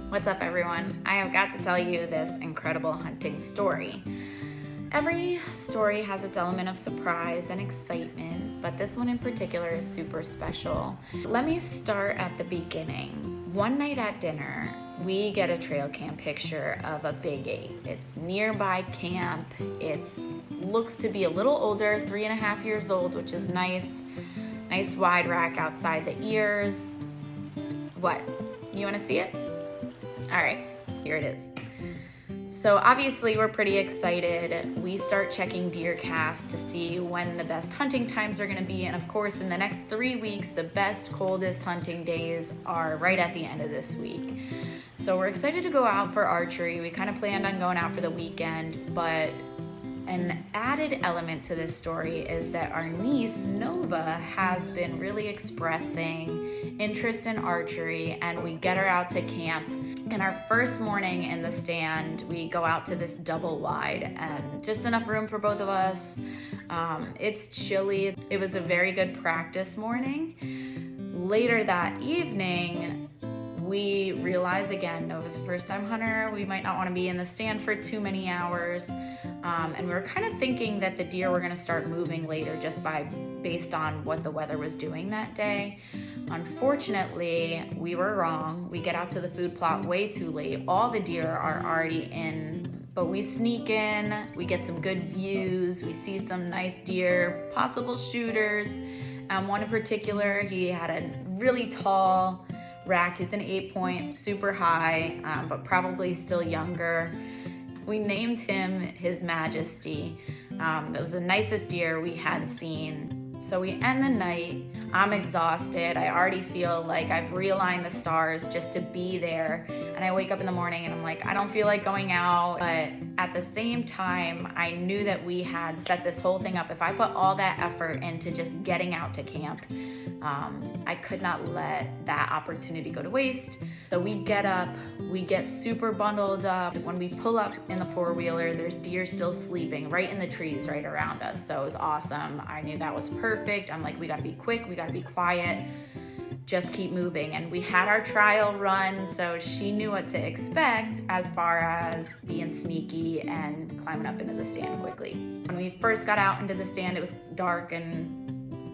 What's up, everyone? I have got to tell you this incredible hunting story. Every story has its element of surprise and excitement, but this one in particular is super special. Let me start at the beginning. One night at dinner, we get a trail cam picture of a big 8. It's nearby camp. It looks to be a little older, 3.5 years old, which is nice. Nice wide rack outside the ears. What? You want to see it? All right, here it is. So obviously we're pretty excited. We start checking deer casts to see when the best hunting times are gonna be. And of course, in the next 3 weeks, the best, coldest hunting days are right at the end of this week. So we're excited to go out for archery. We kind of planned on going out for the weekend, but an added element to this story is that our niece, Nova, has been really expressing interest in archery, and we get her out to camp. And our first morning in the stand, we go out to this double wide and just enough room for both of us. It's chilly. It was a very good practice morning. Later that evening, we realize again, Nova's a first-time hunter. We might not want to be in the stand for too many hours. And we were kind of thinking that the deer were going to start moving later just based on what the weather was doing that day. Unfortunately, we were wrong. We get out to the food plot way too late. All the deer are already in, but we sneak in, we get some good views, we see some nice deer, possible shooters. One in particular, he had a really tall rack. He's an 8-point, super high, but probably still younger. We named him His Majesty. That was the nicest deer we had seen. So we end the night. I'm exhausted. I already feel like I've realigned the stars just to be there. And I wake up in the morning and I'm like, I don't feel like going out. But at the same time, I knew that we had set this whole thing up. If I put all that effort into just getting out to camp, I could not let that opportunity go to waste. So we get up, we get super bundled up. When we pull up in the four-wheeler, there's deer still sleeping right in the trees right around us. So it was awesome. I knew that was perfect. I'm like, we gotta be quick, we gotta be quiet, just keep moving. And we had our trial run, so she knew what to expect as far as being sneaky and climbing up into the stand quickly. When we first got out into the stand, it was dark and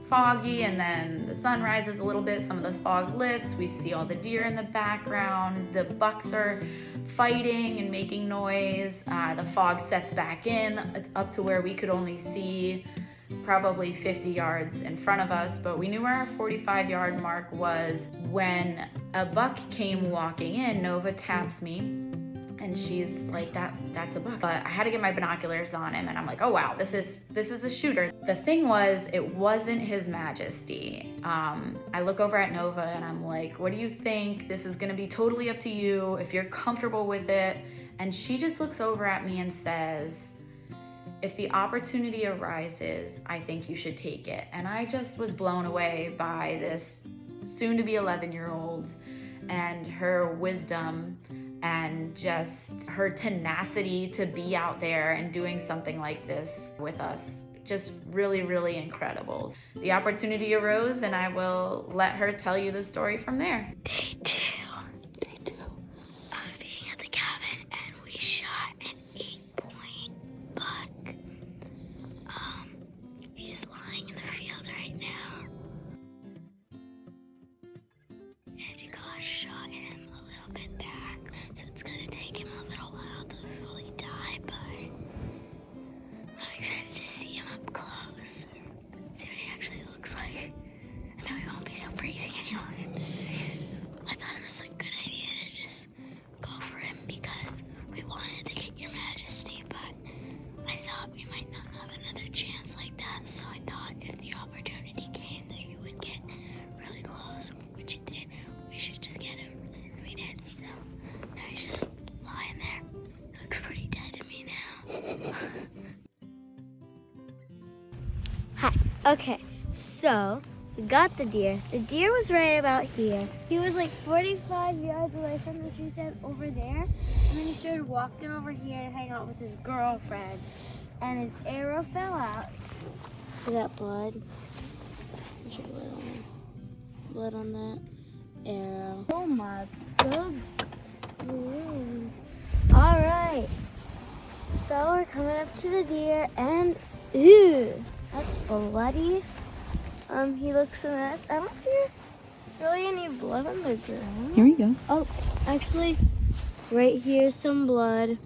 foggy, and then the sun rises a little bit, some of the fog lifts, we see all the deer in the background, the bucks are fighting and making noise, the fog sets back in up to where we could only see probably 50 yards in front of us, but we knew where our 45-yard mark was. When a buck came walking in, Nova taps me and she's like, that's a buck. But I had to get my binoculars on him and I'm like, oh wow, this is a shooter. The thing was, it wasn't His Majesty. I look over at Nova and I'm like, what do you think? This is gonna be totally up to you if you're comfortable with it. And she just looks over at me and says, if the opportunity arises, I think you should take it. And I just was blown away by this soon to be 11-year-old and her wisdom and just her tenacity to be out there and doing something like this with us. Just really, really incredible. The opportunity arose and I will let her tell you the story from there. Day two of being at the cabin, and we shot an 8-point buck. He is lying in the field right now. And you gotta shot him a little bit back, so it's gonna take him a little while to fully die, but I'm excited to see him up close. See what he actually looks like. I know he won't be so crazy anymore. I thought it was a good idea to just go for him because we wanted to get Your Majesty, but I thought we might not have another chance like that, so I thought if the opportunity came that you would get really close, which you did, we should just get him, and we did. So now he's just lying there. He looks pretty dead to me now. Hi. Okay, so we got the deer. The deer was right about here. He was like 45 yards away from the tree stand over there. And then he started walking over here to hang out with his girlfriend. And his arrow fell out. See that blood? There's blood on that arrow. Oh my god. coming up to the deer, and ew, that's bloody. He looks a mess. I don't see really any blood on the ground. Here we go. Oh, actually, right here's some blood.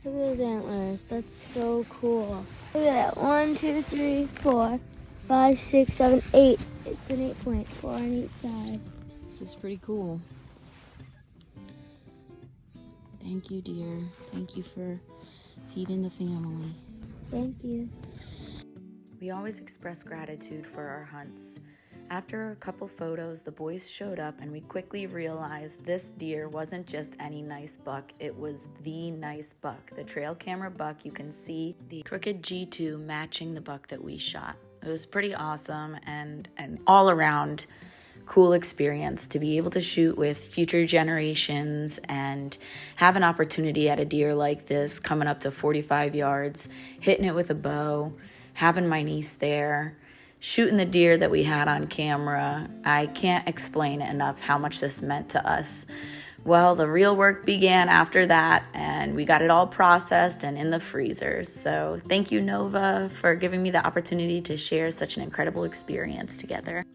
Look at those antlers. That's so cool. Look at that. 1, 2, 3, 4, 5, 6, 7, 8. It's an 8 point, 4 on each side. This is pretty cool. Thank you, dear. Thank you for feeding the family. Thank you. We always express gratitude for our hunts. After a couple photos, the boys showed up and we quickly realized this deer wasn't just any nice buck, it was the nice buck. The trail camera buck, you can see the crooked G2 matching the buck that we shot. It was pretty awesome and an all around cool experience to be able to shoot with future generations and have an opportunity at a deer like this coming up to 45 yards, hitting it with a bow, having my niece there, shooting the deer that we had on camera. I can't explain enough how much this meant to us. Well, the real work began after that, and we got it all processed and in the freezers. So thank you, Nova, for giving me the opportunity to share such an incredible experience together.